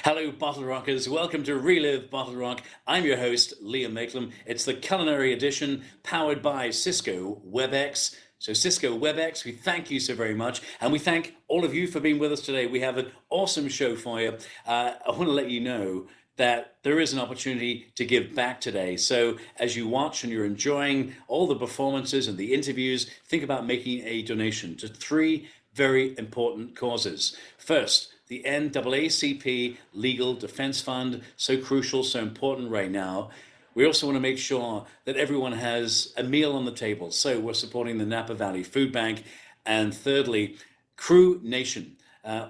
Hello, Bottle Rockers. Welcome to Relive Bottle Rock. I'm your host, Liam Maitland. It's the culinary edition powered by Cisco WebEx. So Cisco WebEx, we thank you so very much. And we thank all of you for being with us today. We have an awesome show for you. I want to let you know that there is an opportunity to give back today. So as you watch and you're enjoying all the performances and the interviews, think about making a donation to three very important causes. First, the NAACP Legal Defense Fund, so crucial, so important right now. We also want to make sure that everyone has a meal on the table. So we're supporting the Napa Valley Food Bank. And thirdly, Crew Nation,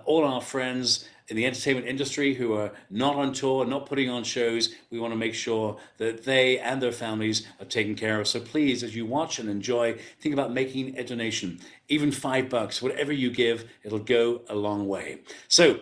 all our friends in the entertainment industry who are not on tour, not putting on shows, we want to make sure that they and their families are taken care of. So please, as you watch and enjoy, think about making a donation. Even $5, whatever you give, it'll go a long way. So,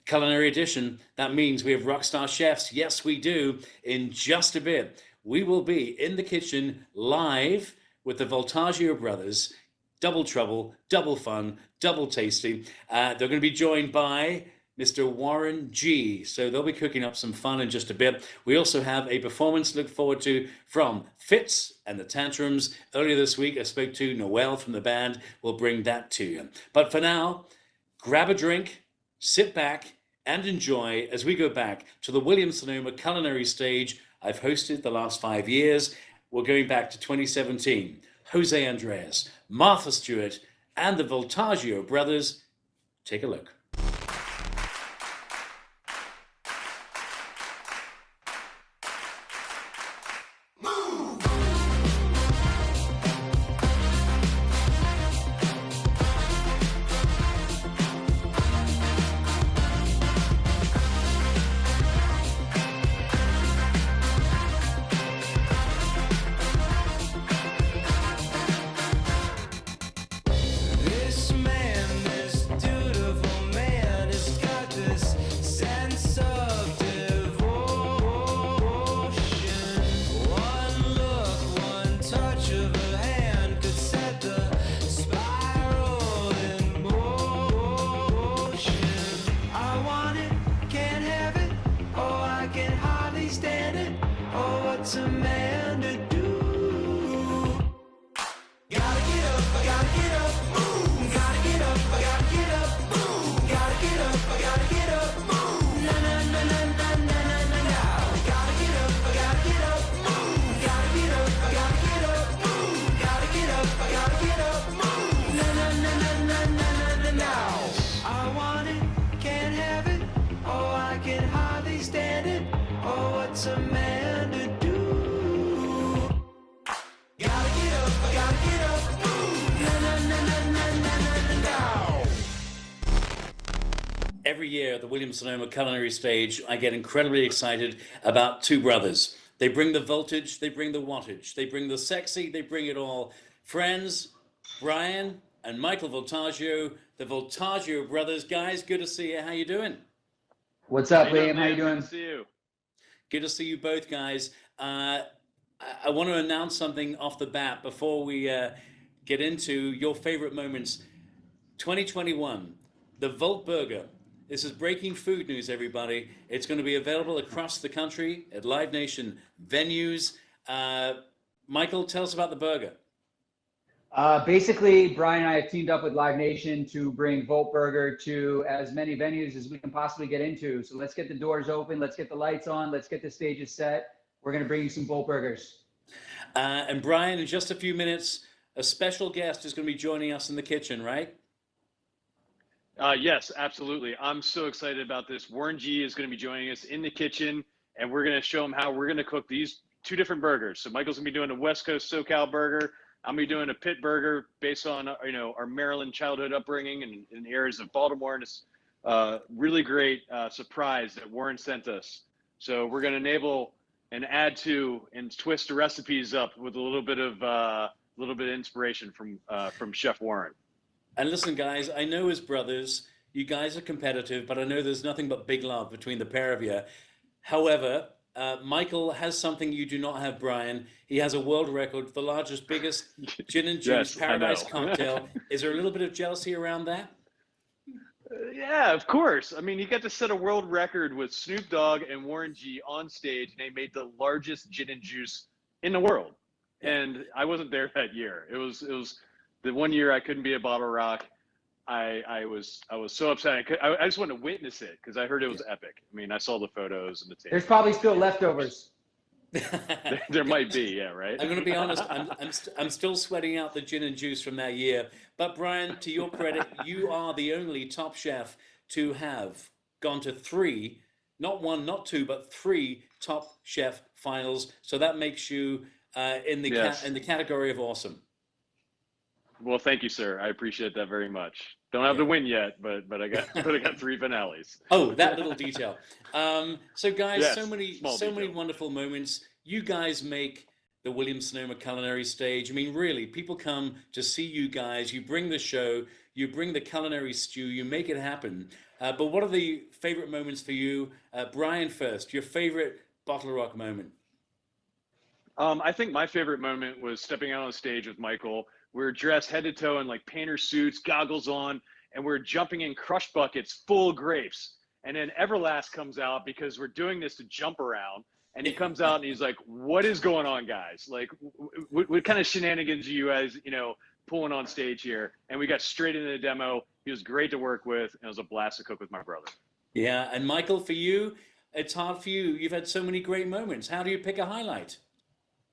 Culinary Edition, that means we have rockstar chefs. Yes, we do. In just a bit, we will be in the kitchen live with the Voltaggio Brothers. Double trouble, double fun, double tasty. They're going to be joined by Mr. Warren G. So they'll be cooking up some fun in just a bit. We also have a performance to look forward to from Fitz and The Tantrums. Earlier this week, I spoke to Noel from the band. We'll bring that to you. But for now, grab a drink, sit back, and enjoy as we go back to the Williams-Sonoma culinary stage I've hosted the last 5 years. We're going back to 2017. Jose Andres, Martha Stewart, and the Voltaggio Brothers. Take a look. Every year at the Williams-Sonoma culinary stage, I get incredibly excited about two brothers. They bring the voltage, they bring the wattage, they bring the sexy, they bring it all. Friends, Brian and Michael Voltaggio, the Voltaggio Brothers. Guys, good to see you. How you doing? What's up, Liam? How you doing? Good to see you. Good to see you both, guys. I want to announce something off the bat before we get into your favorite moments. 2021, the Volt Burger. This is breaking food news, everybody. It's going to be available across the country at Live Nation venues. Michael, tell us about the burger. Basically, Brian and I have teamed up with Live Nation to bring Volt Burger to as many venues as we can possibly get into. So let's get the doors open. Let's get the lights on. Let's get the stages set. We're going to bring you some Volt Burgers. And Brian, in just a few minutes, a special guest is going to be joining us in the kitchen, right? Yes, absolutely. I'm so excited about this. Warren G is going to be joining us in the kitchen, and we're going to show him how we're going to cook these two different burgers. So Michael's going to be doing a West Coast SoCal burger. I'm going to be doing a pit burger based on our Maryland childhood upbringing and in the areas of Baltimore. And it's really great surprise that Warren sent us. So we're going to enable and add to and twist the recipes up with a little bit of inspiration from Chef Warren. And listen, guys, I know as brothers, you guys are competitive, but I know there's nothing but big love between the pair of you. However, Michael has something you do not have, Brian. He has a world record, the largest, biggest gin and juice paradise cocktail. Is there a little bit of jealousy around that? Yeah, of course. I mean, he got to set a world record with Snoop Dogg and Warren G on stage, and they made the largest gin and juice in the world. Yeah. And I wasn't there that year. It was the one year I couldn't be at Bottle Rock. I was so upset. I just wanted to witness it because I heard it was epic. I mean, I saw the photos and the tape. There's probably still leftovers. There might be, yeah, right. I'm going to be honest. I'm still sweating out the gin and juice from that year. But Brian, to your credit, you are the only top chef to have gone to 3, not 1, not 2, but 3 top chef finals. So that makes you in the category of awesome. Well, thank you, sir. I appreciate that very much. Don't have to win yet, but I got 3 finales. Oh, that little detail. So guys, Yes, so many wonderful moments. You guys make the Williams-Sonoma Culinary Stage. I mean, really, people come to see you guys. You bring the show, you bring the culinary stew, you make it happen. But what are the favorite moments for you? Brian first, your favorite Bottle Rock moment? I think my favorite moment was stepping out on stage with Michael. We're dressed head to toe in like painter suits, goggles on, and we're jumping in crush buckets full of grapes. And then Everlast comes out because we're doing this to jump around. And he comes out and he's like, "What is going on, guys? Like, what kind of shenanigans are you guys, pulling on stage here?" And we got straight into the demo. He was great to work with, and it was a blast to cook with my brother. Yeah, and Michael, for you, it's hard for you. You've had so many great moments. How do you pick a highlight?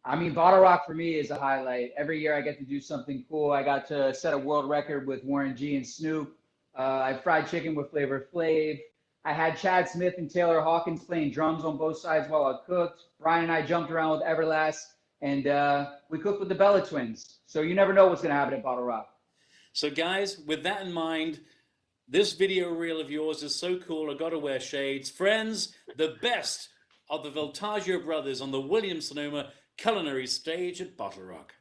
I mean, Bottle Rock for me is a highlight. Every year I get to do something cool. I got to set a world record with Warren G and Snoop. I fried chicken with Flavor Flav. I had Chad Smith and Taylor Hawkins playing drums on both sides while I cooked. Brian and I jumped around with Everlast, and we cooked with the Bella Twins. So you never know what's going to happen at Bottle Rock. So guys, with that in mind, this video reel of yours is so cool. I got to wear shades. Friends, the best of the Voltaggio Brothers on the Williams-Sonoma Culinary Stage at Bottle Rock.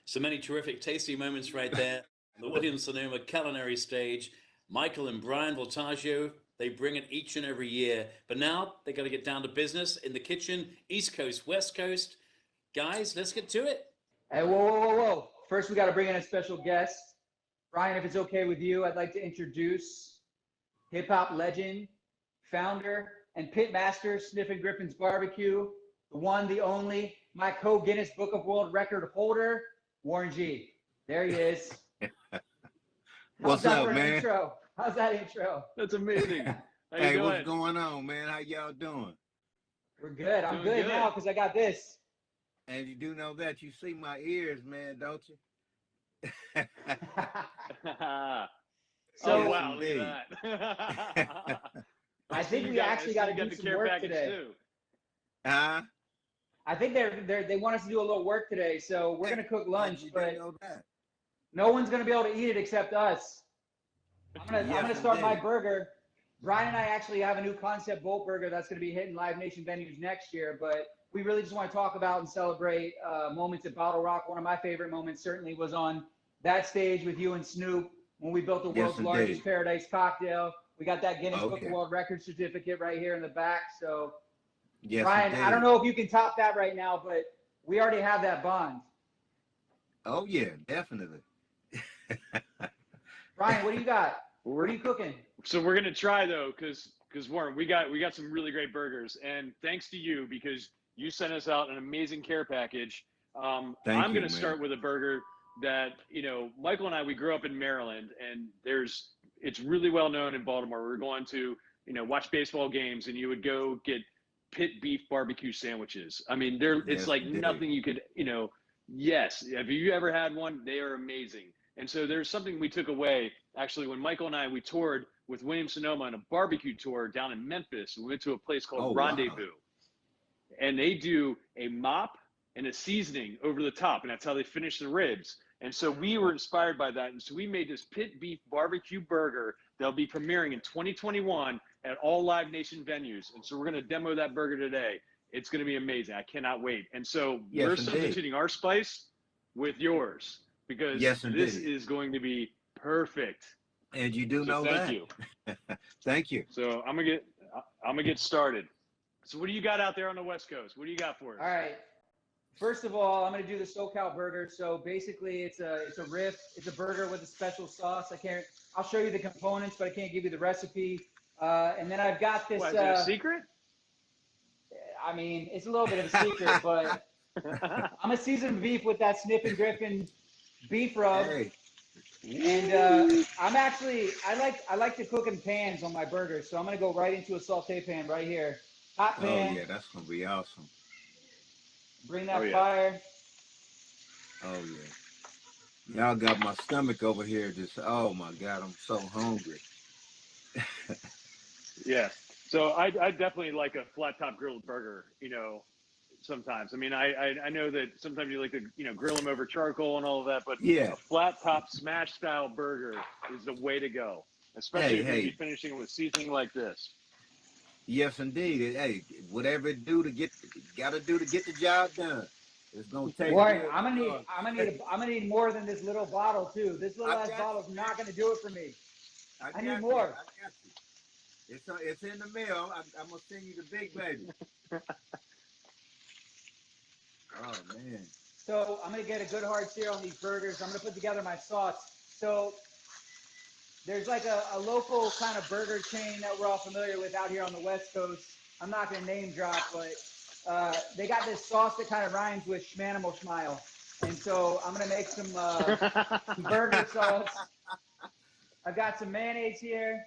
So many terrific, tasty moments right there. The Williams-Sonoma Culinary Stage. Michael and Brian Voltaggio, they bring it each and every year. But now they got to get down to business in the kitchen, East Coast, West Coast. Guys, let's get to it. Hey, whoa. First, we got to bring in a special guest. Brian, if it's okay with you, I'd like to introduce hip-hop legend, founder, and pit master, Sniffin' Griffin's Barbecue, the one, the only, my co-Guinness Book of World Record holder, Warren G. There he is. What's up, man? Intro? How's that intro? That's amazing. How you Hey, doing? what's going on, man? How y'all doing? We're good. I'm Doing good good. now because I got this. And you do know that you see my ears, man, don't you? So, oh wow, look at that. I think we actually got to do the some care work package today. too. Huh? I think they want us to do a little work today, so we're gonna cook lunch, You do but know that. no one's gonna be able to eat it except us. I'm gonna start my indeed. burger. Brian and I actually have a new concept Volt burger that's gonna be hitting Live Nation venues next year, but we really just want to talk about and celebrate moments at Bottle Rock. One of my favorite moments certainly was on that stage with you and Snoop when we built the world's largest indeed. Paradise cocktail. We got that Guinness Book Okay. of World Records certificate right here in the back. So Yes, Brian, indeed. I don't know if you can top that right now, but we already have that bond. Oh yeah, definitely. Brian, what do you got? What are you cooking? So we're gonna try though, because Warren, we got some really great burgers, and thanks to you because you sent us out an amazing care package. I'm Thank you, gonna man. start with a burger that Michael and I, we grew up in Maryland, and it's really well known in Baltimore. We were going to watch baseball games, and you would go get pit beef barbecue sandwiches. I mean, it's Yes, like indeed. nothing you could Yes, have you ever had one? They are amazing. And so there's something we took away actually when Michael and I, we toured with Williams-Sonoma on a barbecue tour down in Memphis. We went to a place called Oh, wow. Rendezvous, and they do a mop and a seasoning over the top, and that's how they finish the ribs. And so we were inspired by that, and so we made this pit beef barbecue burger that'll be premiering in 2021 at all Live Nation venues. And so we're going to demo that burger today. It's going to be amazing. I cannot wait. And so Yes, we're indeed. substituting our spice with yours because Yes, this indeed. is going to be perfect. And you do So know thank that. you. Thank you. So I'm gonna get started. So what do you got out there on the West Coast? What do you got for us? All right. First of all, I'm gonna do the SoCal burger. So basically, it's a rib. It's a burger with a special sauce. I'll show you the components, but I can't give you the recipe. And then I've got this. What, is it a secret? I mean, it's a little bit of a secret, but I'm a seasoned beef with that Sniff and Griffin beef rub. Hey. And I like to cook in pans on my burgers, so I'm gonna go right into a saute pan right here. Hot pan. Oh yeah, that's gonna be awesome. Bring that fire. Oh yeah. Y'all got my stomach over here just, oh my God, I'm so hungry. Yeah. So I definitely like a flat top grilled burger, you know, sometimes. I mean, I know that sometimes you like to, you know, grill them over charcoal and all of that, but Yeah. a flat top smash style burger is the way to go, especially if you're going to be finishing with seasoning like this. Yes, indeed. Hey, whatever it gotta do to get the job done. It's gonna take. Warren, I'm gonna need more than this little bottle too. This little ass bottle is not gonna do it for me. I need more. I got you. It's in the mail. I'm gonna send you the big baby. Oh man. So I'm gonna get a good hard sear on these burgers. I'm gonna put together my sauce. So there's like a local kind of burger chain that we're all familiar with out here on the West Coast. I'm not gonna name drop, but they got this sauce that kind of rhymes with Schmanimal Schmile. And so I'm gonna make some burger sauce. I've got some mayonnaise here.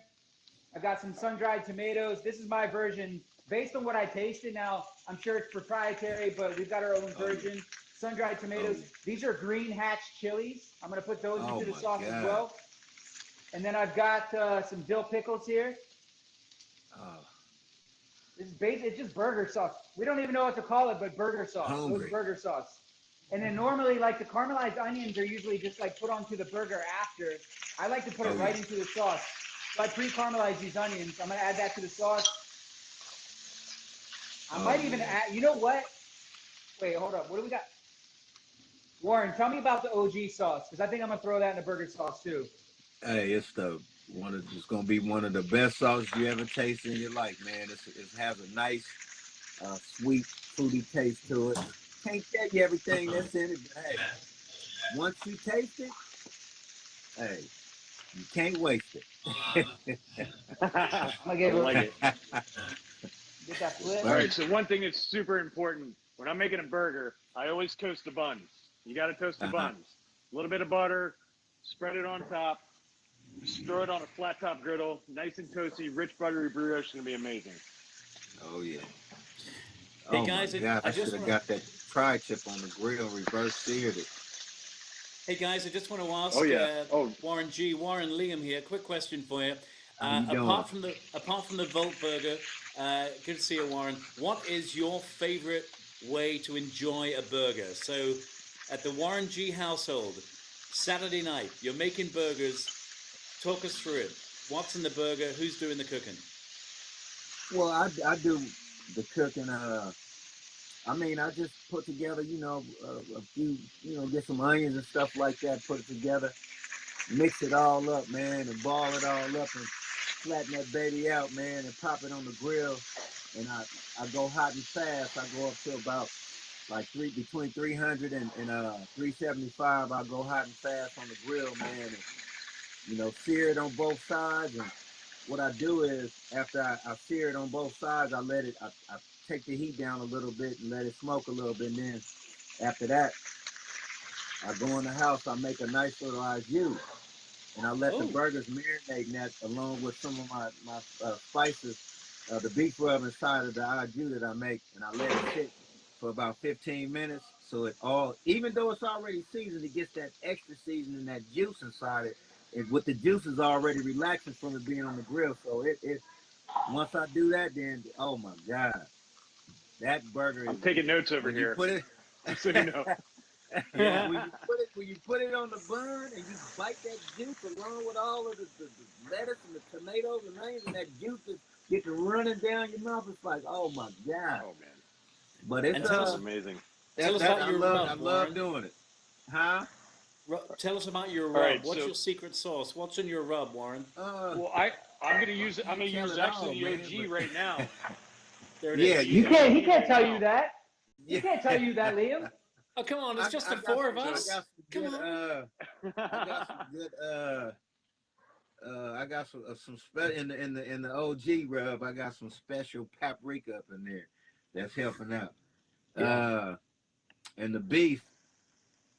I've got some sun-dried tomatoes. This is my version based on what I tasted. Now, I'm sure it's proprietary, but we've got our own version. Sun-dried tomatoes. These are green hatch chilies. I'm going to put those into the sauce as well. And then I've got some dill pickles here. It's just burger sauce. We don't even know what to call it, but burger sauce. Those are burger sauce. And then normally, like the caramelized onions are usually just like put onto the burger after. I like to put it right into the sauce. So I pre-caramelize these onions. I'm going to add that to the sauce. I might even add, you know what? Wait, hold up. What do we got? Warren, tell me about the OG sauce, because I think I'm going to throw that in the burger sauce too. Hey, it's going to be one of the best sauces you ever taste in your life, man. It has a nice, sweet, fruity taste to it. Can't tell you everything that's in it, but hey, once you taste it, hey, you can't waste it. I'm gonna get it. Get that flip. All right, so one thing that's super important, when I'm making a burger, I always toast the buns. You got to toast the buns. A little bit of butter, spread it on top, throw it on a flat top griddle, nice and toasty, rich buttery brioche, going to be amazing. Oh, yeah. Hey, guys, my God, I should have got that tri-tip on the grill, reverse seared it. Hey, guys, I just want to ask Warren Liam here, quick question for you. Apart from the Volt Burger, good to see you, Warren. What is your favorite way to enjoy a burger? So, at the Warren G household, Saturday night, you're making burgers. Talk us through it. What's in the burger? Who's doing the cooking? Well, I do the cooking. I just put together, a few, get some onions and stuff like that, put it together, mix it all up, man, and ball it all up and flatten that baby out, man, and pop it on the grill. And I go hot and fast. I go up to about between 300 and 375. I go hot and fast on the grill, man, and, sear it on both sides. And what I do is after I sear it on both sides, I take the heat down a little bit and let it smoke a little bit. And then after that, I go in the house, I make a nice little au jus. And I let the burgers marinate in that along with some of my spices, the beef rub inside of the au jus that I make. And I let it sit for about 15 minutes. So even though it's already seasoned, it gets that extra seasoning, that juice inside it. And with the juices already relaxing from it being on the grill. So once I do that, then, oh my God. That burger I'm taking notes over here. You put it, so you know. Yeah, when you put it on the bun and you bite that juice along with all of the lettuce and the tomatoes and onions, and that juice just gets running down your mouth, it's like, oh my God. Oh man. But it's amazing. Tell us about your rub, I love doing it. Huh? Tell us about your rub. right, What's so- your secret sauce? What's in your rub, Warren? Well, I'm gonna use actually the OG right now. There it Yeah, is. He can't tell you that. He Yeah. can't tell you that, Liam. Oh, come on. It's just the got four of some- us. I got some Come good, on. I got some good. I got some in the OG rub. I got some special paprika up in there that's helping out. And the beef,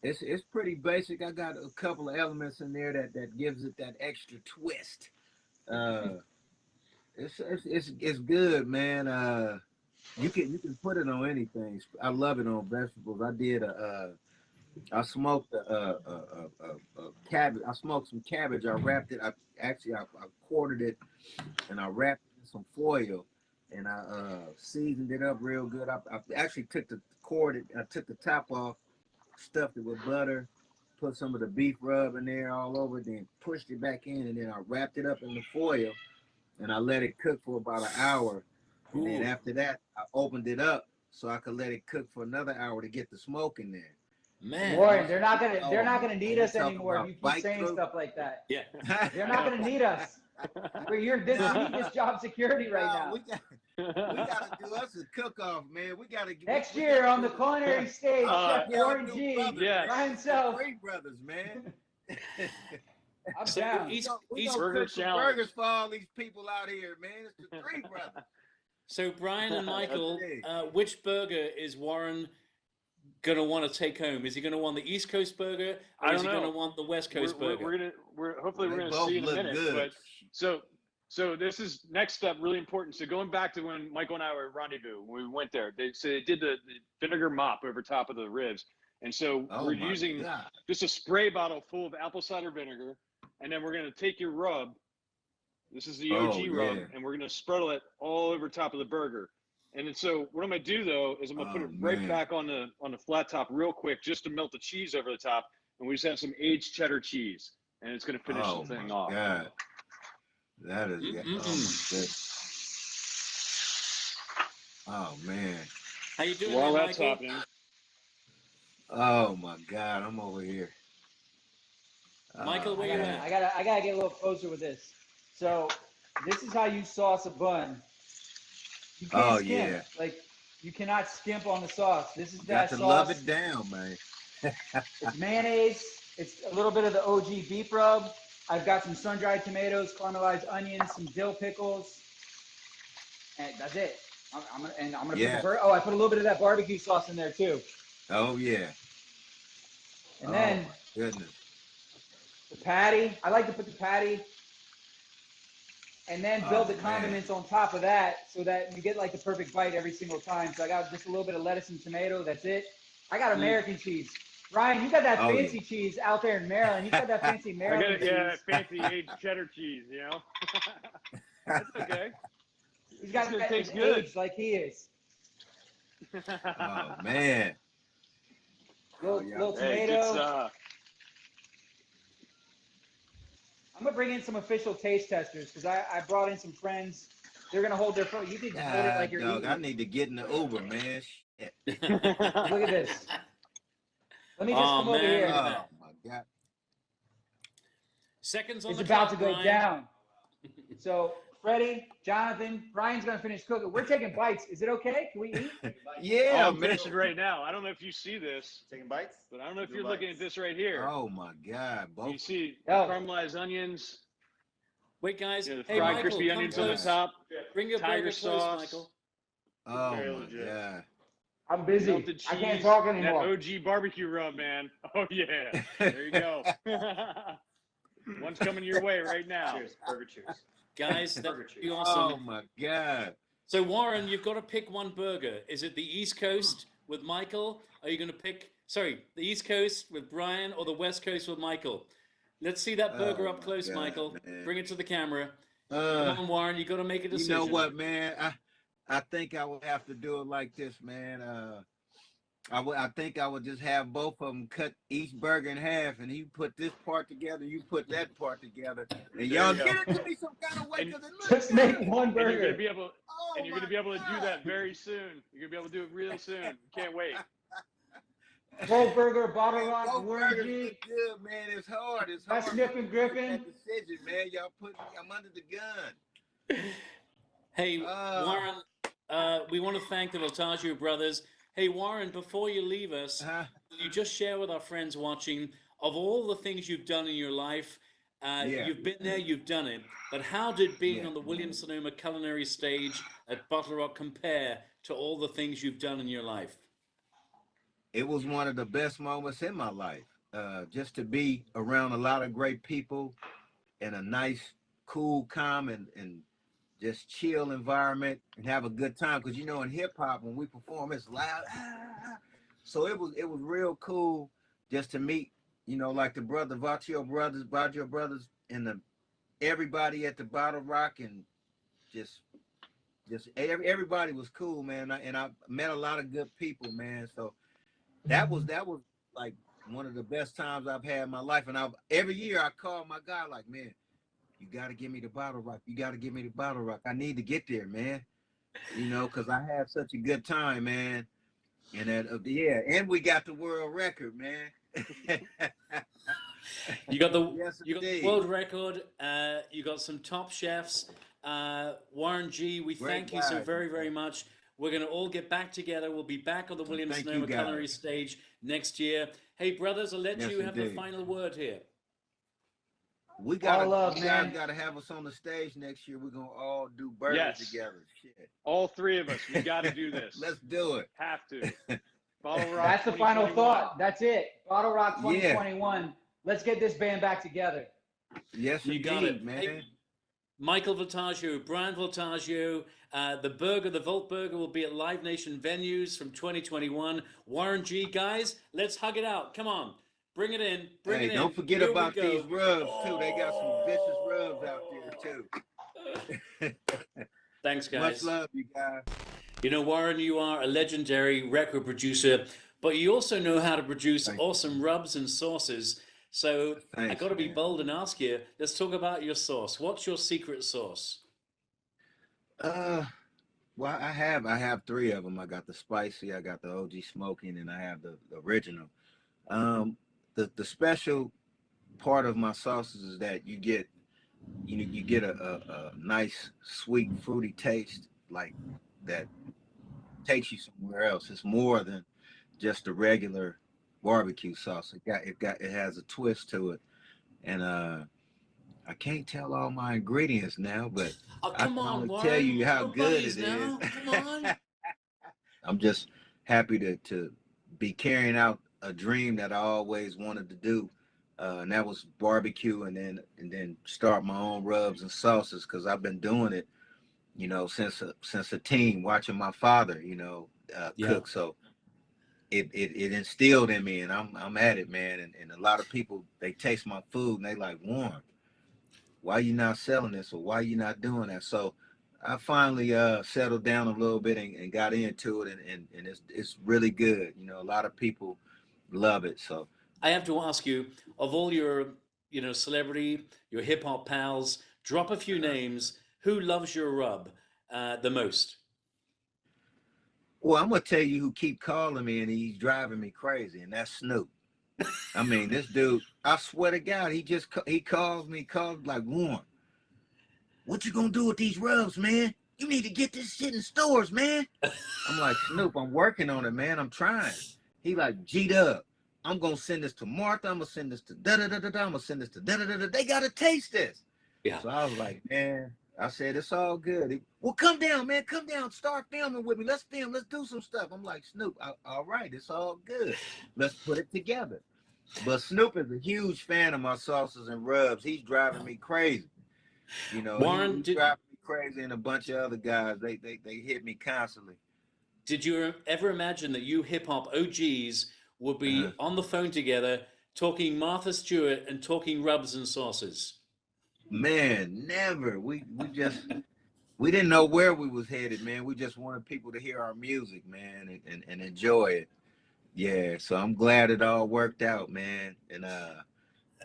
it's pretty basic. I got a couple of elements in there that gives it that extra twist. It's good, man. You can put it on anything. I love it on vegetables. I smoked a cabbage. I smoked some cabbage. I wrapped it. I quartered it, and I wrapped it in some foil, and I seasoned it up real good. I actually took the I took the top off, stuffed it with butter, put some of the beef rub in there all over, then pushed it back in, and then I wrapped it up in the foil, and I let it cook for about an hour. And then after that, I opened it up so I could let it cook for another hour to get the smoke in there. Man. Warren, they're not gonna need us anymore if you keep bite saying through. stuff like that. Yeah. They're not gonna need us. We need this job security right now. We gotta do us a cook-off, man. We gotta Next year on the culinary stage, Chef Warren G yes. by himself. Three brothers, man. I'm So down. East We gonna Burger cook some challenge. burgers for all these people out here, man. It's the three brothers. So Brian and Michael, Okay. which burger is Warren gonna want to take home? Is he gonna want the East Coast burger, or I is don't he know. gonna want the West Coast burger? Hopefully we're They gonna both see in a look minute. good. But so this is next step, really important. So going back to when Michael and I were at Rendezvous, when we went there, they did the vinegar mop over top of the ribs, and so Oh we're my using God. just a spray bottle full of apple cider vinegar, and then we're gonna take your rub. This is the OG rub, yeah. and we're gonna sprinkle it all over top of the burger. And then so what I'm gonna do though is I'm gonna put it right man. back on the flat top real quick, just to melt the cheese over the top, and we just have some aged cheddar cheese, and it's gonna finish the thing off. God. That is oh man. How you doing, While there, that's Michael? happening, Oh my God, I'm over here. Michael, where you at? I gotta get a little closer with this. So this is how you sauce a bun. You can't skimp. yeah. Like you cannot skimp on the sauce. This is Got that to sauce. love it down, man. It's mayonnaise. It's a little bit of the OG beef rub. I've got some sun-dried tomatoes, caramelized onions, some dill pickles, and that's it. I'm gonna put Yeah. I put a little bit of that barbecue sauce in there too. Oh yeah. And then my goodness. the patty. I like to put the patty and then build the man. condiments on top of that so that you get like the perfect bite every single time. So I got just a little bit of lettuce and tomato. That's it. I got American cheese. Ryan, you got that fancy cheese out there in Maryland. You got that fancy Maryland cheese. that fancy aged cheddar cheese, you know. That's okay. He's got It's gonna it taste good. aged like he is. Oh man. Little Hey, tomato. I'm gonna bring in some official taste testers because I brought in some friends. They're gonna hold their phone. You can just hold it like you're dog, eating. I need to get in the Uber, man. Shit. Look at this. Let me just come over here. Oh my God. Seconds on It's the about clock, to go Brian. down. So Freddie, Jonathan, Brian's gonna finish cooking. We're taking bites. Is it okay? Can we eat? Yeah, I'm finishing right now. I don't know if you see this, Taking bites? but I don't know if you're looking at this right here. Oh my God. You Both. see Oh. caramelized onions, Wait, guys. the Hey, fried Michael, crispy come onions on the close. top, Bring your tiger burger close, sauce. Michael. Oh Very my legit. God. I'm busy. melted cheese, I can't talk and that anymore. OG barbecue rub, man. Oh yeah, there you go. One's coming your way right now. Cheers. Burger cheers. Guys, that Burger would cheese. be awesome. Oh my God. So Warren, you've got to pick one burger. Is it the East Coast with Michael? Are you going to pick, the East Coast with Brian or the West Coast with Michael? Let's see that burger Oh up close, my God, Michael. man. Bring it to the camera. Come on, Warren, you got to make a You decision. know what, man? I think I would have to do it like this, man. I think I would just have both of them cut each burger in half, and you put this part together, you put that part together, and y'all you get go. it to me some kind of way And because it looks Just good. make one And you're gonna burger. be able, Oh and you're gonna my be able to do God. that very soon. You're gonna be able to do it real soon. Can't wait. Goldberger, Bottle Rock, Both Warren burgers G. look good, man. It's hard. It's That's hard Sniffin' to Griffin. make that decision, man. Y'all put me, I'm under the gun. Hey, Warren, we want to thank the Voltaggio Brothers. Hey, Warren, before you leave us, will you just share with our friends watching, of all the things you've done in your life, you've been there, you've done it, but how did being on the Williams-Sonoma culinary stage at BottleRock compare to all the things you've done in your life? It was one of the best moments in my life. Just to be around a lot of great people in a nice, cool, calm, and just chill environment and have a good time. Because, you know, in hip hop, when we perform, it's loud. So it was real cool just to meet, you know, like the Voltaggio Brothers, and everybody at the Bottle Rock, and just everybody was cool, man. And I met a lot of good people, man. So that was like one of the best times I've had in my life. And every year I call my guy like, man, you got to give me the Bottle Rock. You got to give me the Bottle Rock. I need to get there, man. You know, because I had such a good time, man. And and we got the world record, man. You got the Yes, you got the indeed. world record. You got some top chefs. Warren G, we Great thank you so guys, very, very much. We're going to all get back together. We'll be back on the Thank you, Williams-Sonoma guys. culinary stage next year. Hey, brothers, I'll let Yes, you have the indeed. final word here. We All love, you man. guys gotta have us on the stage next year. We're gonna all do burgers together. Shit. All three of us. We got to do this. Let's do it. Have to. Bottle Rock. That's the final 2021. thought. That's it. Bottle Rock 2021. Let's get this band back together. Yes, You got indeed, it. man. Hey, Michael Voltaggio, Brian Voltaggio, the Volt Burger will be at Live Nation venues from 2021. Warren G, guys, let's hug it out. Come on, bring it in. Bring it in. Don't forget Here about we go. these rubs too. They got some vicious rubs out there too. Thanks, guys. Much love, you guys. You know, Warren, you are a legendary record producer, but you also know how to produce awesome rubs and sauces. So I got to be bold and ask you, let's talk about your sauce. What's your secret sauce? Well, I have three of them. I got the spicy, I got the OG smoking, and I have the original. The special part of my sauces is that you get a nice sweet fruity taste like that takes you somewhere else. It's more than just a regular barbecue sauce. It has a twist to it, and I can't tell all my ingredients now, but I Come can on, only Warren. tell you how No good buddies it is. now. Come on. I'm just happy to be carrying out a dream that I always wanted to do, and that was barbecue, and then start my own rubs and sauces, because I've been doing it, you know, since a teen, watching my father, you know, cook. So it instilled in me, and I'm at it, man. And a lot of people, they taste my food and they like, Warren, why you not selling this, or why you not doing that? So I finally settled down a little bit and got into it, and it's really good. You know, a lot of people love it. So I have to ask you, of all your, celebrity, your hip hop pals, drop a few names. Who loves your rub the most? well, I'm gonna tell you who keep calling me and he's driving me crazy, and that's Snoop. I mean, this dude, I swear to God, he calls like, Warren, what you gonna do with these rubs, man? You need to get this shit in stores, man. I'm like, Snoop, I'm working on it, man. I'm trying. He like, G-Dub, I'm gonna send this to Martha. I'm gonna send this to da-da-da-da-da. I'm gonna send this to da-da-da-da. They gotta taste this. Yeah. So I was like, man, I said, it's all good. Well, come down, man. Come down. Start filming with me. Let's film. Let's do some stuff. I'm like, Snoop, all right, it's all good. Let's put it together. But Snoop is a huge fan of my sauces and rubs. He's driving me crazy. You know, Warren, he's driving me crazy, and a bunch of other guys, they hit me constantly. did you ever imagine that you hip hop OGs would be on the phone together talking Martha Stewart and talking rubs and sauces? Man, never. We didn't know where we was headed, man. We just wanted people to hear our music, man, and enjoy it. Yeah, so I'm glad it all worked out, man. And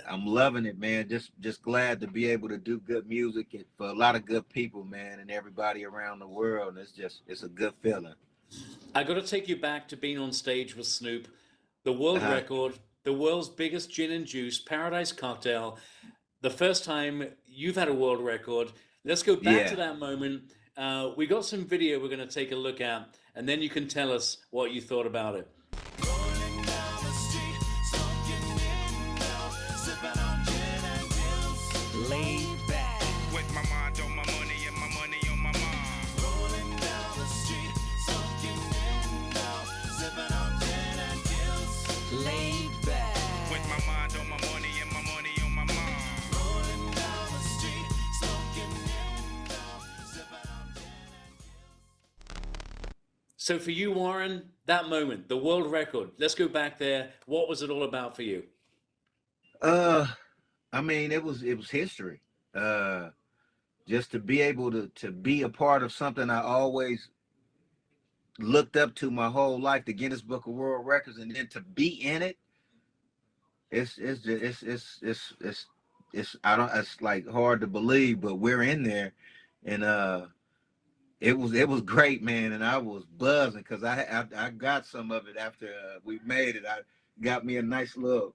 I'm loving it, man. Just glad to be able to do good music for a lot of good people, man, and everybody around the world. And it's a good feeling. I got to take you back to being on stage with Snoop. the world Uh-huh. record, the world's biggest gin and juice paradise cocktail. The first time you've had a world record. Let's go back to Yeah. that moment. We got some video we're going to take a look at, and then you can tell us what you thought about it. Rolling down the street, smoking window, sipping on gin and juice. Laid back. With my mind on my money and my money on my mind. Rolling down the street, smoking window, sipping on gin and juice. Laid back. With my mind on my money and my money on my mind. Rolling down the street, smoking window, sipping on gin and juice. So for you, Warren, that moment, the world record. Let's go back there. What was it all about for you? I mean, it was history. Just to be able to be a part of something I always looked up to my whole life, the Guinness Book of World Records, and then to be in it, it's I don't, it's like hard to believe, but we're in there, and it was great, man, and I was buzzing because I got some of it after we made it. I got me a nice little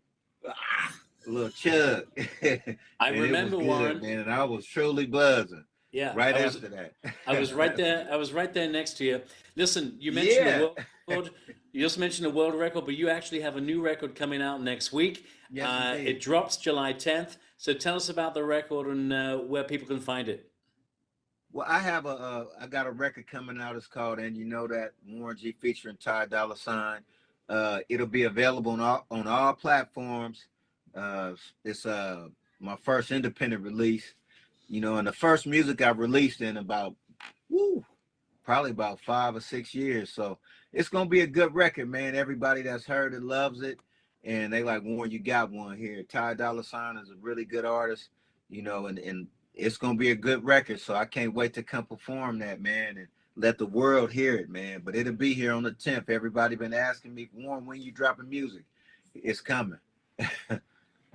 chug. I And it remember, was good, Warren. man, and I was truly buzzing Yeah, right I was, after that. I was right there. I was right there next to you. Listen, you mentioned a Yeah. world record. You just mentioned a world record, but you actually have a new record coming out next week. Yes, indeed. It drops July 10th. So tell us about the record and where people can find it. Well, I got a record coming out. It's called "And You Know That," Warren G featuring Ty Dolla $ign. It'll be available on all platforms. It's my first independent release, and the first music I've released in probably about 5 or 6 years. So it's gonna be a good record, man. Everybody that's heard it loves it, and they like, Warren, you got one here. Ty Dolla $ign is a really good artist, and it's gonna be a good record. So I can't wait to come perform that, man, and let the world hear it, man. But it'll be here on the 10th. Everybody been asking me, Warren, when you dropping music? It's coming. Well,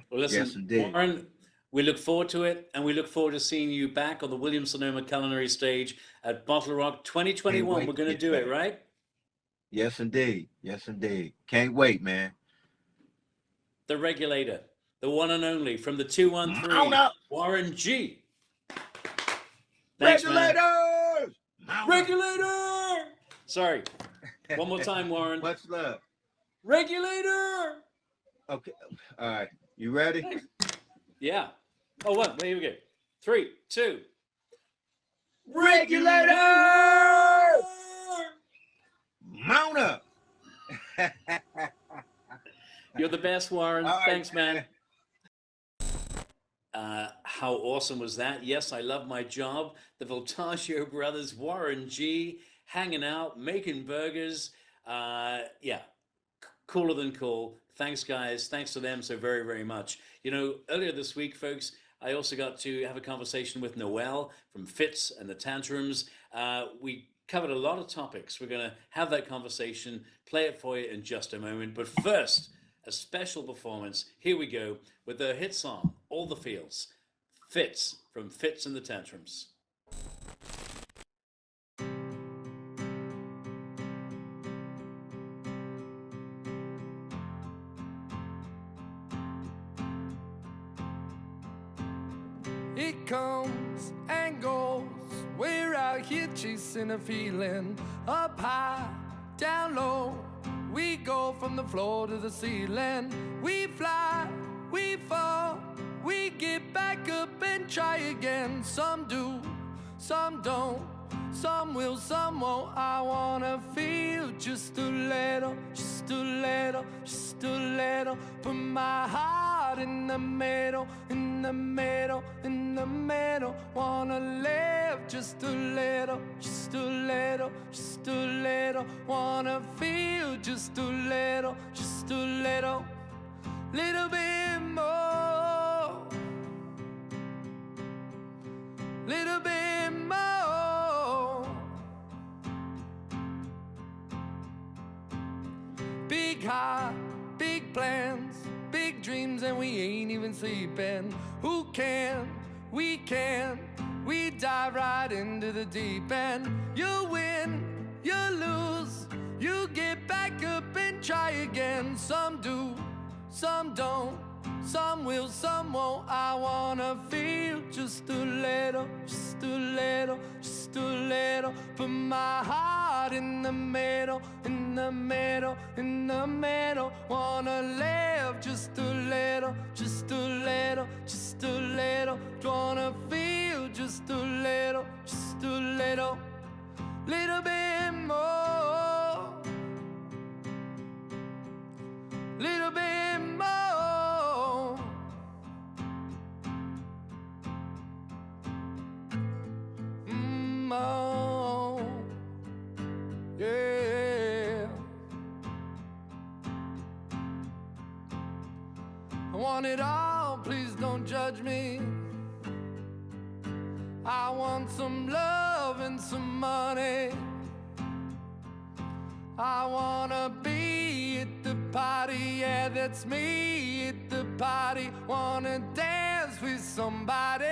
listen, Yes, indeed. Warren, we look forward to it, and we look forward to seeing you back on the Williams-Sonoma Culinary stage at Bottle Rock 2021. Can't We're wait going to to do get it, back. right? Yes, indeed. Yes, indeed. Can't wait, man. The regulator, the one and only from the 213, Mount up. Warren G. Thanks, man. Regulators! Mount up. Regulator! Sorry. One more time, Warren. Much love. Regulator! Okay. All right. You ready? Yeah. Oh, one. Here we go. 3, 2. Regulators! Mount up. You're the best, Warren. All right, Thanks, man. How awesome was that? Yes, I love my job. The Voltaggio Brothers, Warren G, hanging out, making burgers. Cooler than cool. Thanks, guys. Thanks to them so very, very much. Earlier this week, folks, I also got to have a conversation with Noel from Fitz and The Tantrums. We covered a lot of topics. We're going to have that conversation, play it for you in just a moment. But first, a special performance. Here we go with their hit song, All the Feels. Fitz from Fitz and The Tantrums. It comes and goes. We're out here chasing a feeling. Up high, down low. We go from the floor to the ceiling. We fly, we fall. We get back up and try again. Some do, some don't. Some will, some won't. I wanna feel just a little, just a little, just a little. Put my heart in the middle, in the middle, in the middle. Wanna live just a little, just a little, just a little. Wanna feel just a little, just a little, little bit more, little bit more. Big heart, big plans, big dreams, and we ain't even sleeping. Who can? We can. We dive right into the deep end. You win, you lose, you get back up and try again. Some do, some don't. Some will, some won't. I wanna feel just a little, just a little, just a little. Put my heart in the middle, in the middle, in the middle. Wanna live just a little, just a little, just a little. Wanna feel just a little, just a little, little bit more, little bit more. Oh, yeah. I want it all, please don't judge me. I want some love and some money. I wanna be at the party, yeah, that's me at the party. Wanna dance with somebody.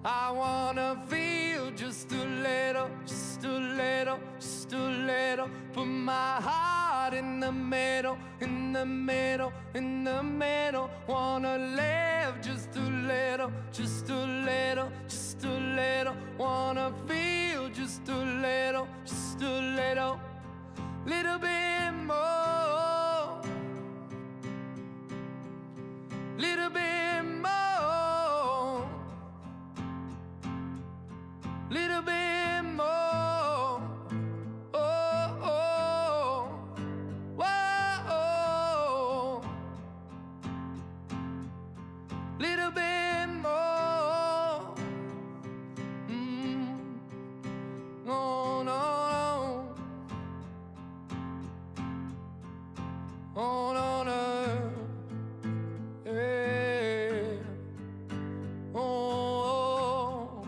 I wanna feel just a little, just a little, just a little. Put my heart in the middle, in the middle, in the middle. Wanna live just a little, just a little, just a little. Wanna feel just a little, just a little, little bit more, little bit more. Little bit more. Oh, oh, whoa. Little bit more. No, no, no. Oh, no, no. Yeah. Oh.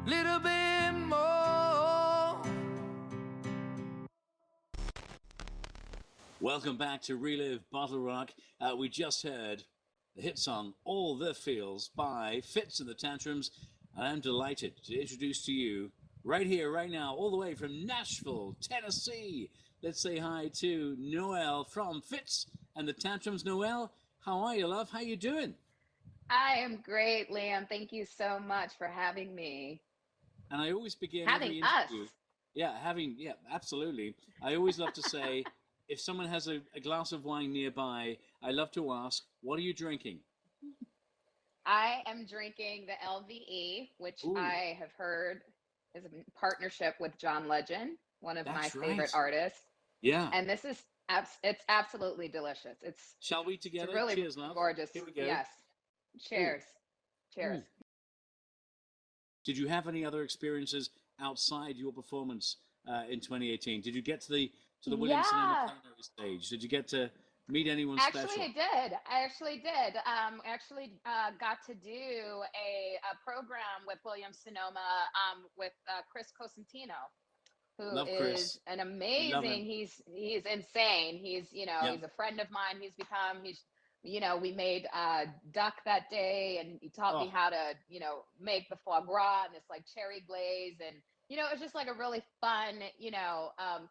Little bit more. Welcome back to Relive Bottle Rock. We just heard the hit song All the Feels by Fitz and The Tantrums. And I'm delighted to introduce to you, right here, right now, all the way from Nashville, Tennessee. Let's say hi to Noelle from Fitz and The Tantrums. Noelle, how are you, love? How you doing? I am great, Liam. Thank you so much for having me. And I always begin Having every us. interview. Yeah, absolutely. I always love to say, if someone has a glass of wine nearby, I love to ask, what are you drinking? I am drinking the LVE, which Ooh. I have heard is a partnership with John Legend, one of my That's favorite right. artists. Yeah. And this is it's absolutely delicious. It's Shall we together? really Cheers, love. gorgeous. Here we go. Yes. Cheers. Cheers. Mm. Did you have any other experiences outside your performance in 2018? Did you get to the William Sonoma culinary stage? Did you get to meet anyone special? Actually, I actually did. Got to do a program with William Sonoma with Chris Cosentino, who Love is Chris. an Love him. amazing. He's insane. He's Yep. he's a friend of mine. We made duck that day, and he taught me Oh. how to make the foie gras and this like cherry glaze, and it was just like a really fun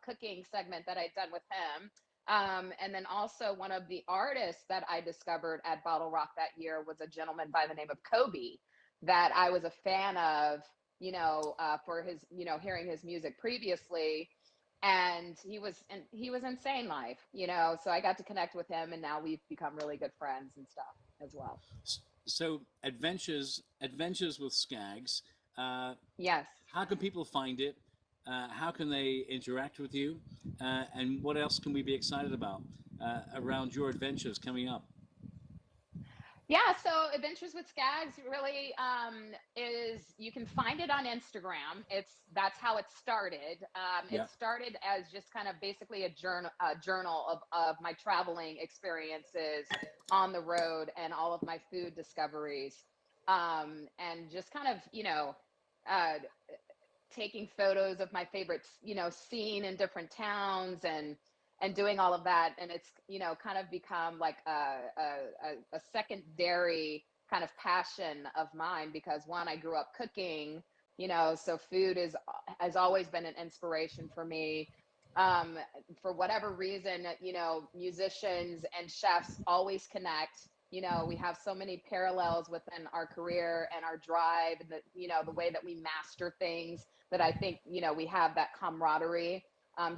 cooking segment that I'd done with him. And then also one of the artists that I discovered at Bottle Rock that year was a gentleman by the name of Kobe that I was a fan of, for his, hearing his music previously. And he was insane live, so I got to connect with him, and now we've become really good friends and stuff as well. So adventures with Scaggs. Yes. How can people find it? How can they interact with you? And what else can we be excited about around your adventures coming up? Yeah, so Adventures with Scaggs really is, you can find it on Instagram. That's how it started. Yeah. It started as just kind of basically a journal of my traveling experiences on the road and all of my food discoveries, and just kind of taking photos of my favorite scene in different towns and doing all of that. And it's, kind of become like a secondary kind of passion of mine, because one, I grew up cooking So food has always been an inspiration for me. For whatever reason, musicians and chefs always connect. We have so many parallels within our career and our drive, the way that we master things, that I think, we have that camaraderie,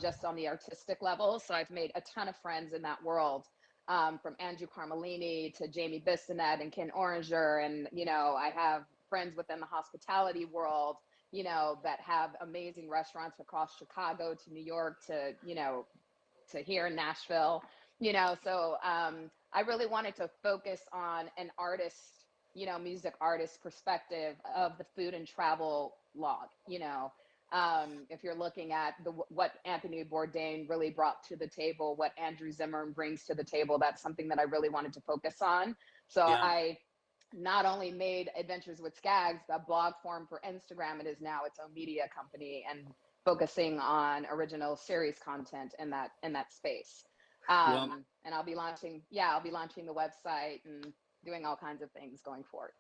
just on the artistic level. So I've made a ton of friends in that world, from Andrew Carmelini to Jamie Bissonette and Ken Oranger. And, I have friends within the hospitality world, that have amazing restaurants across Chicago to New York to here in Nashville, so I really wanted to focus on an artist, music artist perspective of the food and travel log. If you're looking at what Anthony Bourdain really brought to the table, what Andrew Zimmern brings to the table, that's something that I really wanted to focus on. So I not only made Adventures with Scaggs, a blog form for Instagram, it is now its own media company and focusing on original series content in that space. And I'll be launching the website and doing all kinds of things going forward.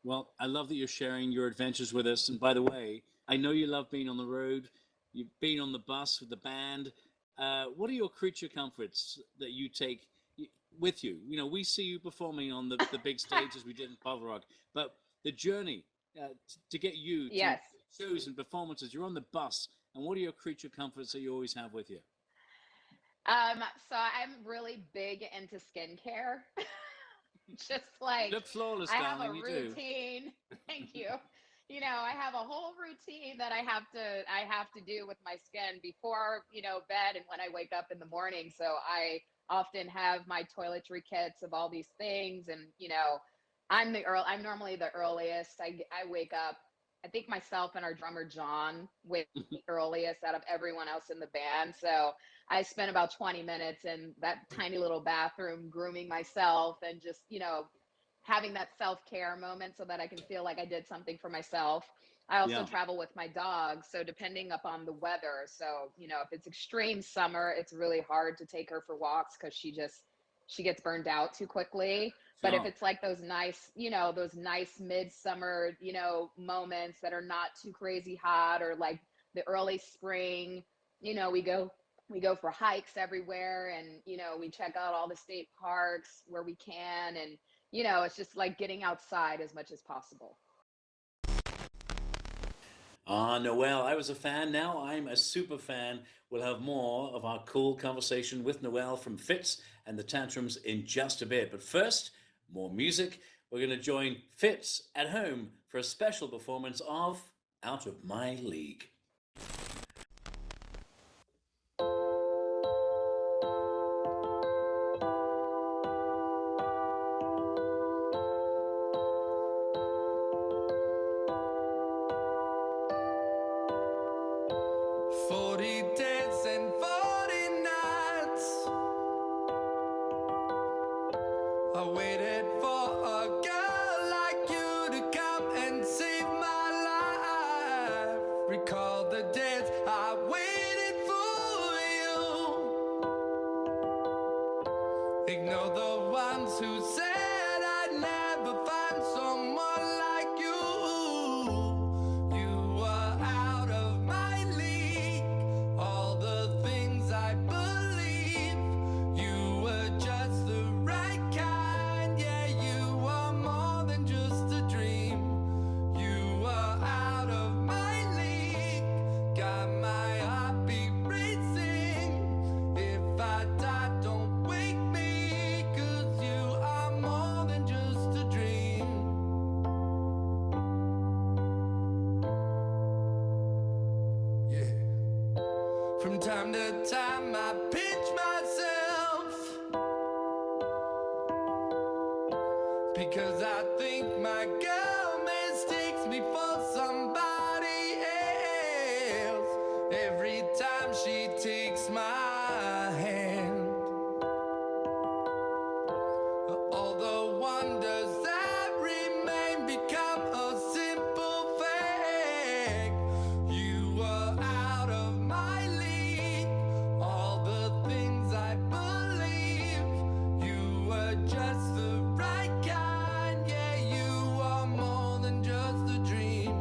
Well, I love that you're sharing your adventures with us. And by the way, I know you love being on the road. You've been on the bus with the band. What are your creature comforts that you take with you? We see you performing on the big stages we did in BottleRock, but the journey to get you to shows and performances, you're on the bus. And what are your creature comforts that you always have with you? So I'm really big into skincare. Just like, you look flawless, I have darling, a routine. Thank you. I have a whole routine that I have to do with my skin before, bed and when I wake up in the morning. So I often have my toiletry kits of all these things. And, I'm normally the earliest. I wake up. I think myself and our drummer, John, wake the earliest out of everyone else in the band. So I spent about 20 minutes in that tiny little bathroom grooming myself and just, having that self-care moment so that I can feel like I did something for myself. I also travel with my dog. So depending upon the weather. So, if it's extreme summer, it's really hard to take her for walks because she gets burned out too quickly. But if it's like those nice midsummer, moments that are not too crazy hot, or like the early spring, we go for hikes everywhere, and, we check out all the state parks where we can. And, it's just like getting outside as much as possible. Noelle, I was a fan. Now I'm a super fan. We'll have more of our cool conversation with Noelle from Fitz and The Tantrums in just a bit. But first, more music. We're going to join Fitz at home for a special performance of Out of My League. Ignore the ones who said I'd never find someone like you. You were out of my league. All the things I believe. You were just the right kind. Yeah, you were more than just a dream. You were out of my league. Got my heartbeat racing. If I die, don't wake me. From time to time I pinch myself because I think my girl mistakes me for somebody else. Every time she takes my hand, all the wonders that remain become a simple fact. You were out of my league. All the things I believe. You were just the right kind. Yeah, you are more than just a dream.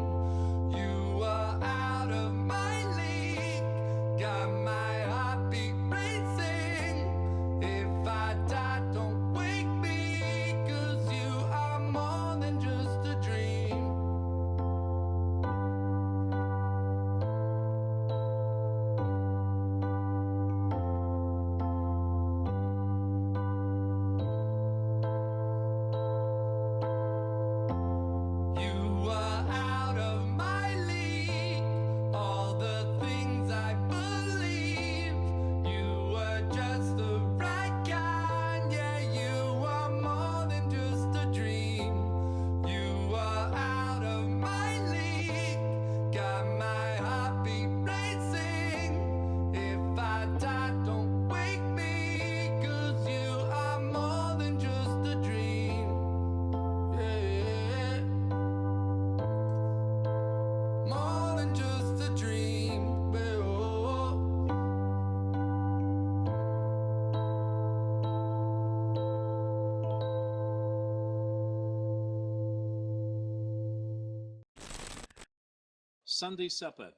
Sunday supper.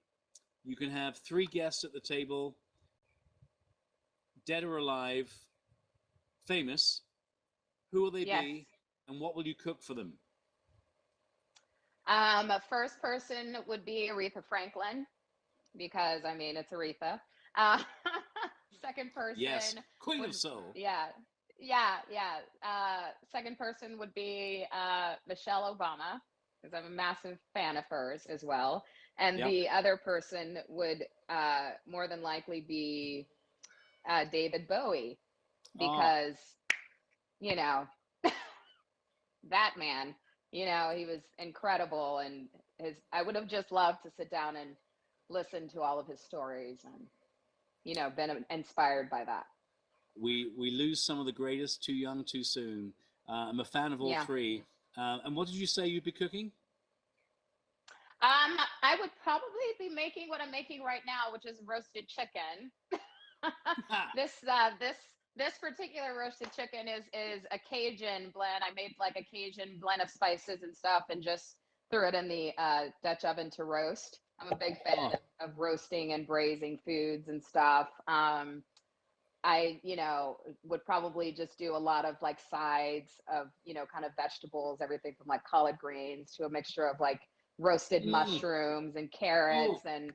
You can have 3 guests at the table, dead or alive, famous. Who will they Yes. be, and what will you cook for them? First person would be Aretha Franklin, because I mean it's Aretha. Uh, second person, Yes, Queen would, of Soul. yeah, second person would be Michelle Obama, because I'm a massive fan of hers as well. And Yep. the other person would more than likely be David Bowie, because you know that man, he was incredible, and I would have just loved to sit down and listen to all of his stories, and been inspired by that. We lose some of the greatest too young, too soon. I'm a fan of all Yeah. 3. And what did you say you'd be cooking? I would probably be making what I'm making right now, which is roasted chicken. This particular roasted chicken is a Cajun blend. I made like a Cajun blend of spices and stuff, and just threw it in the Dutch oven to roast. I'm a big fan of roasting and braising foods and stuff. I would probably just do a lot of like sides of kind of vegetables, everything from like collard greens to a mixture of like roasted mushrooms and carrots, and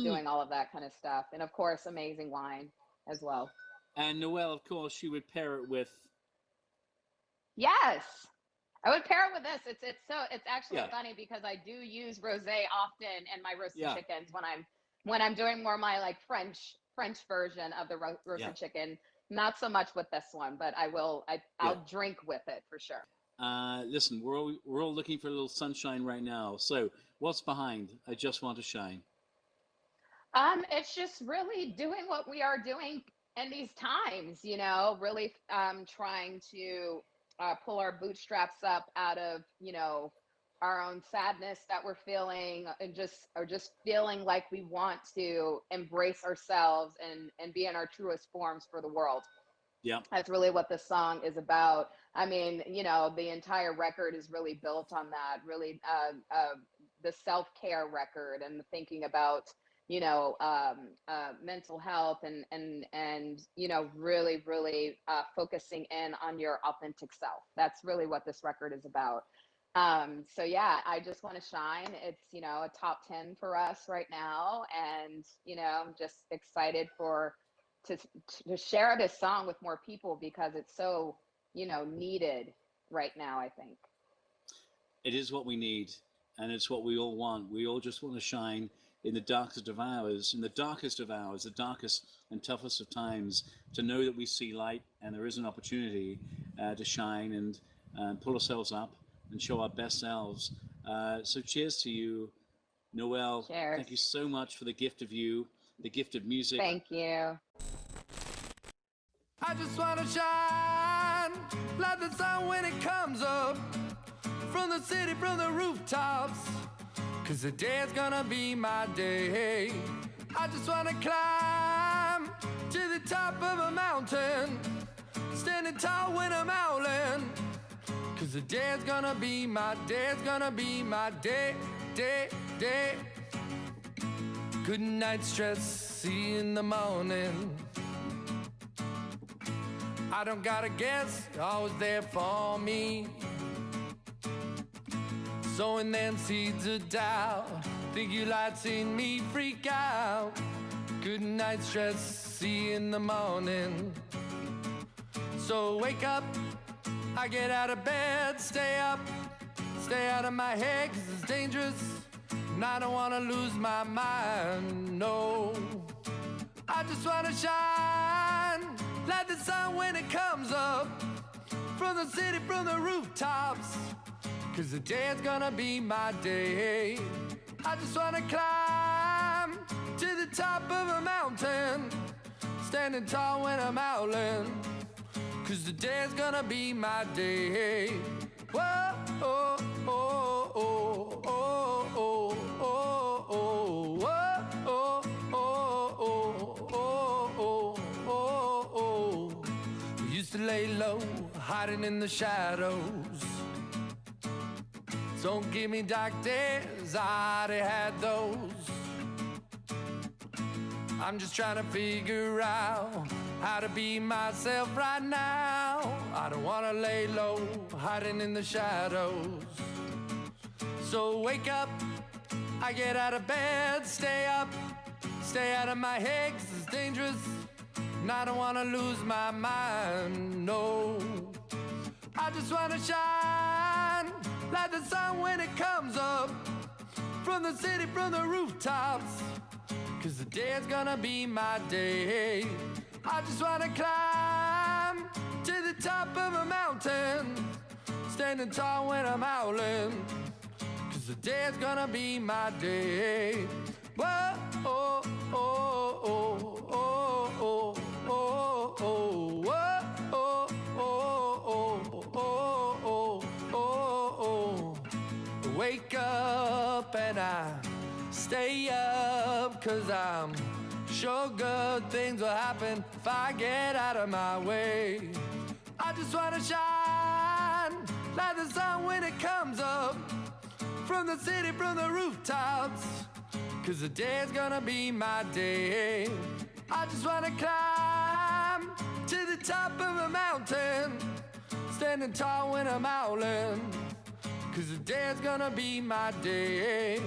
doing all of that kind of stuff, and of course amazing wine as well. And Noelle, of course, she would pair it with. Yes, I would pair it with this. It's actually Yeah. funny, because I do use rosé often in my roasted Yeah. chickens when I'm doing more my like French version of the roasted Yeah. chicken. Not so much with this one, but I'll drink with it for sure. Listen, we're all looking for a little sunshine right now. So what's behind I Just Want to Shine? It's just really doing what we are doing in these times, really trying to pull our bootstraps up out of, our own sadness that we're feeling, and just feeling like we want to embrace ourselves and be in our truest forms for the world. Yeah. That's really what this song is about. I mean, the entire record is really built on that, really the self-care record, and thinking about mental health, and really focusing in on your authentic self. That's really what this record is about. So yeah, I Just Want to Shine. It's a top 10 for us right now, and I'm just excited to share this song with more people, because it's so needed right now, I think. It is what we need, and it's what we all want. We all just want to shine in the darkest of hours, the darkest and toughest of times, to know that we see light, and there is an opportunity to shine and pull ourselves up and show our best selves. So cheers to you, Noelle. Cheers. Thank you so much for the gift of you, the gift of music. Thank you. I just wanna shine like the sun when it comes up from the city, from the rooftops, 'cause the day's gonna be my day. I just wanna climb to the top of a mountain, standing tall when I'm howling, 'cause the day's gonna be my day, it's gonna be my day, day, day. Good night stress, see you in the morning. I don't gotta guess, always there for me. Sowing them seeds of doubt, think you like seeing me freak out. Good night stress, see you in the morning. So wake up, I get out of bed, stay up, stay out of my head, 'cause it's dangerous, and I don't wanna lose my mind, no. I just wanna shine like the sun when it comes up from the city, from the rooftops, 'cause the day's gonna be my day. I just wanna climb to the top of a mountain, standing tall when I'm howling, 'cause the day's gonna be my day. Whoa, oh, oh, oh, oh, oh, oh, oh, whoa, oh, oh, oh, oh, oh, oh. We used to lay low, hiding in the shadows, Don't give me dark days, I already had those. I'm just trying to figure out how to be myself right now. I don't wanna lay low, hiding in the shadows. So wake up, I get out of bed, stay up, stay out of my head 'cause it's dangerous. And I don't wanna lose my mind, no. I just wanna shine like the sun when it comes up from the city, from the rooftops. 'Cause the day's gonna be my day. I just wanna climb to the top of a mountain, standing tall when I'm howling. 'Cause the day's gonna be my day. Whoa, oh, oh, oh, oh, oh, oh, oh, whoa, oh, oh, oh, oh, oh, oh, oh. Wake up and I stay up 'cause I'm sure good things will happen if I get out of my way. I just wanna shine like the sun when it comes up from the city, from the rooftops. 'Cause the day's gonna be my day. I just wanna climb to the top of a mountain, standing tall when I'm howling. 'Cause the day's gonna be my day.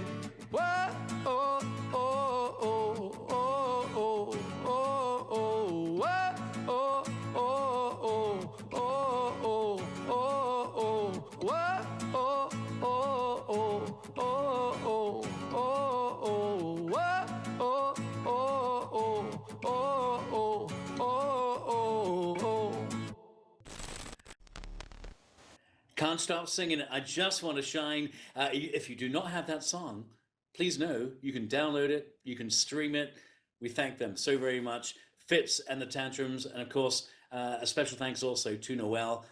Whoa, oh, oh, oh, oh, oh, oh, oh, whoa, oh, oh, oh, oh, oh, oh, oh, whoa, oh, oh, oh, oh, oh, oh, whoa, oh, oh, oh, oh. Can't stop singing it. I just want to shine. If you do not have that song, please know you can download it, you can stream it. We thank them so very much. Fitz and The Tantrums, and of course, a special thanks also to Noel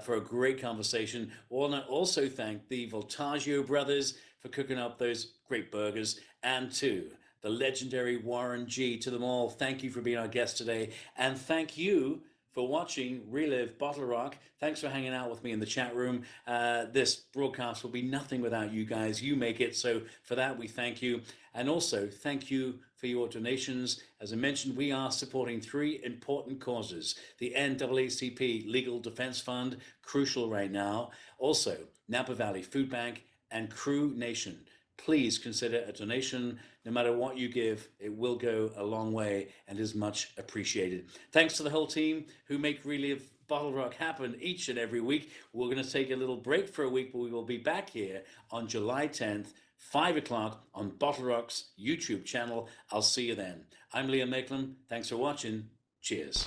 for a great conversation. I want to also thank the Voltaggio Brothers for cooking up those great burgers, and to the legendary Warren G. To them all, thank you for being our guest today, and thank you for watching Relive Bottle Rock. Thanks for hanging out with me in the chat room. This broadcast will be nothing without you guys. You make it, so for that we thank you. And also thank you for your donations. As I mentioned, we are supporting 3 important causes. The NAACP Legal Defense Fund, crucial right now. Also, Napa Valley Food Bank and Crew Nation. Please consider a donation. No matter what you give, it will go a long way and is much appreciated. Thanks to the whole team who make Relive Bottle Rock happen each and every week. We're going to take a little break for a week, but we will be back here on July 10th, 5 o'clock on Bottle Rock's YouTube channel. I'll see you then. I'm Liam Maitland. Thanks for watching. Cheers.